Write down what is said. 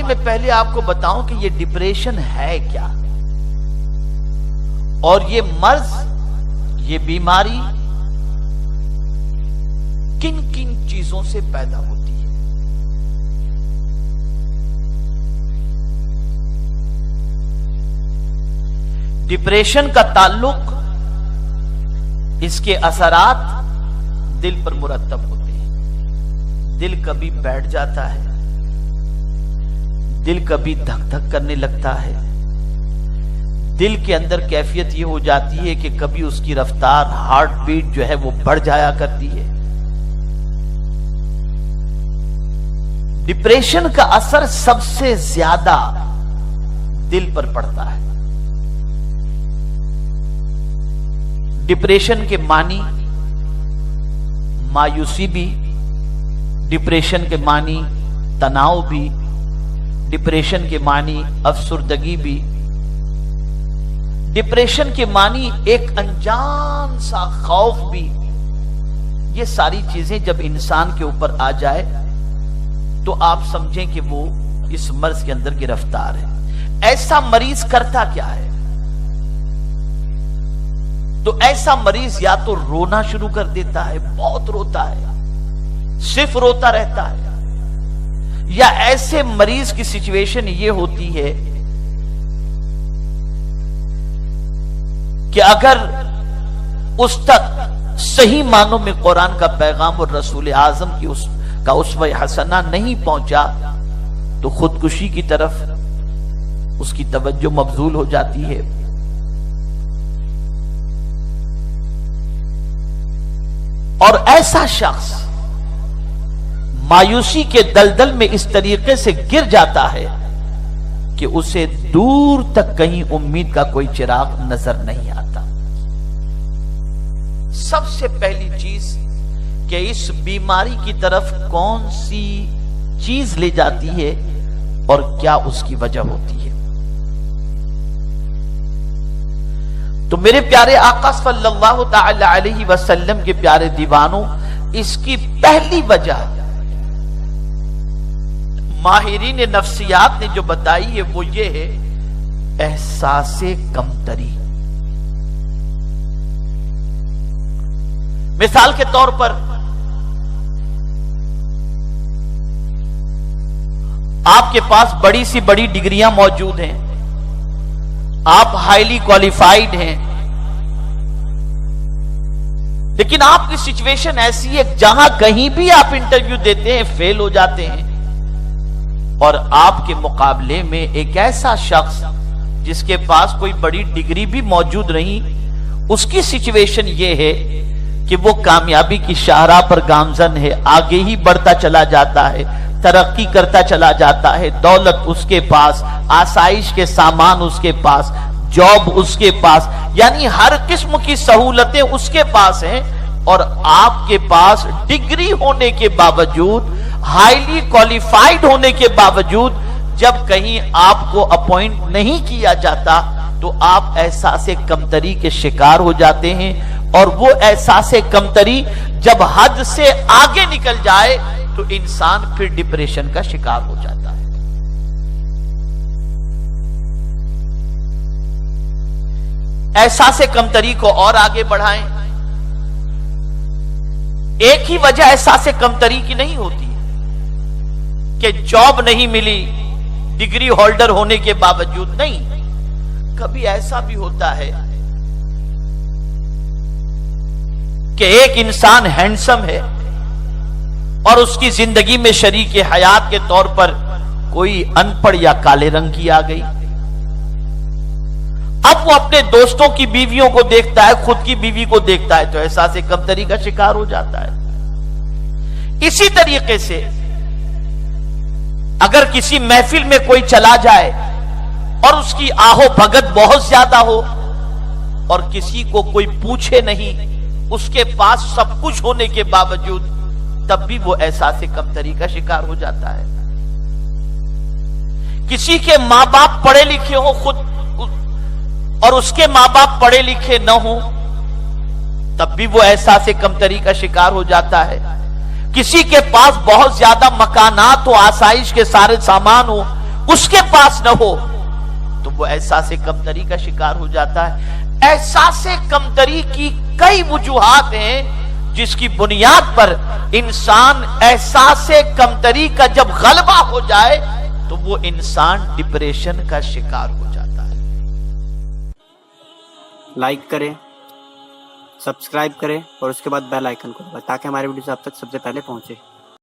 میں پہلے آپ کو بتاؤں کہ یہ ڈپریشن ہے کیا، اور یہ مرض، یہ بیماری کن کن چیزوں سے پیدا ہوتی ہے۔ ڈپریشن کا تعلق، اس کے اثرات دل پر مرتب ہوتے ہیں۔ دل کبھی بیٹھ جاتا ہے، دل کبھی دھک دھک کرنے لگتا ہے، دل کے اندر کیفیت یہ ہو جاتی ہے کہ کبھی اس کی رفتار، ہارٹ بیٹ جو ہے وہ بڑھ جایا کرتی ہے۔ ڈپریشن کا اثر سب سے زیادہ دل پر پڑتا ہے۔ ڈپریشن کے معنی مایوسی بھی، ڈپریشن کے معنی تناؤ بھی، ڈپریشن کے معنی افسردگی بھی، ڈپریشن کے معنی ایک انجان سا خوف بھی۔ یہ ساری چیزیں جب انسان کے اوپر آ جائے تو آپ سمجھیں کہ وہ اس مرض کے اندر گرفتار ہے۔ ایسا مریض کرتا کیا ہے؟ تو ایسا مریض یا تو رونا شروع کر دیتا ہے، بہت روتا ہے، صرف روتا رہتا ہے، یا ایسے مریض کی سچویشن یہ ہوتی ہے کہ اگر اس تک صحیح معنوں میں قرآن کا پیغام اور رسول اعظم کی کا اسوہ حسنہ نہیں پہنچا تو خودکشی کی طرف اس کی توجہ مبذول ہو جاتی ہے۔ اور ایسا شخص مایوسی کے دلدل میں اس طریقے سے گر جاتا ہے کہ اسے دور تک کہیں امید کا کوئی چراغ نظر نہیں آتا۔ سب سے پہلی چیز کہ اس بیماری کی طرف کون سی چیز لے جاتی ہے اور کیا اس کی وجہ ہوتی ہے۔ تو میرے پیارے آقا صلی اللہ تعالی علیہ وسلم کے پیارے دیوانوں، اس کی پہلی وجہ ماہرین نفسیات نے جو بتائی ہے وہ یہ ہے احساس کمتری۔ مثال کے طور پر آپ کے پاس بڑی سی بڑی ڈگریاں موجود ہیں، آپ ہائیلی کوالیفائیڈ ہیں، لیکن آپ کی سچویشن ایسی ہے جہاں کہیں بھی آپ انٹرویو دیتے ہیں فیل ہو جاتے ہیں، اور آپ کے مقابلے میں ایک ایسا شخص جس کے پاس کوئی بڑی ڈگری بھی موجود نہیں، اس کی سچویشن یہ ہے کہ وہ کامیابی کی شاہراہ پر گامزن ہے، آگے ہی بڑھتا چلا جاتا ہے، ترقی کرتا چلا جاتا ہے، دولت اس کے پاس، آسائش کے سامان اس کے پاس، جاب اس کے پاس، یعنی ہر قسم کی سہولتیں اس کے پاس ہیں، اور آپ کے پاس ڈگری ہونے کے باوجود، ہائیلی کوالیفائیڈ ہونے کے باوجود جب کہیں آپ کو اپوائنٹ نہیں کیا جاتا تو آپ احساس کمتری کے شکار ہو جاتے ہیں، اور وہ احساس کمتری جب حد سے آگے نکل جائے تو انسان پھر ڈپریشن کا شکار ہو جاتا ہے۔ احساس کمتری کو اور آگے بڑھائیں۔ ایک ہی وجہ احساس کمتری کی نہیں ہوتی کہ جاب نہیں ملی ڈگری ہولڈر ہونے کے باوجود، نہیں، کبھی ایسا بھی ہوتا ہے کہ ایک انسان ہینڈسم ہے اور اس کی زندگی میں شریک حیات کے طور پر کوئی ان پڑھ یا کالے رنگ کی آ گئی۔ اب وہ اپنے دوستوں کی بیویوں کو دیکھتا ہے، خود کی بیوی کو دیکھتا ہے تو احساس کمتری کا شکار ہو جاتا ہے۔ اسی طریقے سے اگر کسی محفل میں کوئی چلا جائے اور اس کی آہو بھگت بہت زیادہ ہو اور کسی کو کوئی پوچھے نہیں، اس کے پاس سب کچھ ہونے کے باوجود، تب بھی وہ احساس کمتری کا شکار ہو جاتا ہے۔ کسی کے ماں باپ پڑھے لکھے ہوں خود اور اس کے ماں باپ پڑھے لکھے نہ ہوں، تب بھی وہ احساس کمتری کا شکار ہو جاتا ہے۔ کسی کے پاس بہت زیادہ مکانات ہو، آسائش کے سارے سامان ہو، اس کے پاس نہ ہو تو وہ احساس کمتری کا شکار ہو جاتا ہے۔ احساس کمتری کی کئی وجوہات ہیں جس کی بنیاد پر انسان احساس کمتری کا جب غلبہ ہو جائے تو وہ انسان ڈپریشن کا شکار ہو جاتا ہے۔ لائک کریں، سبسکرائب کریں اور اس کے بعد بیل آئیکن کو دبائیں تاکہ ہماری ویڈیوز آپ تک سب سے پہلے پہنچے۔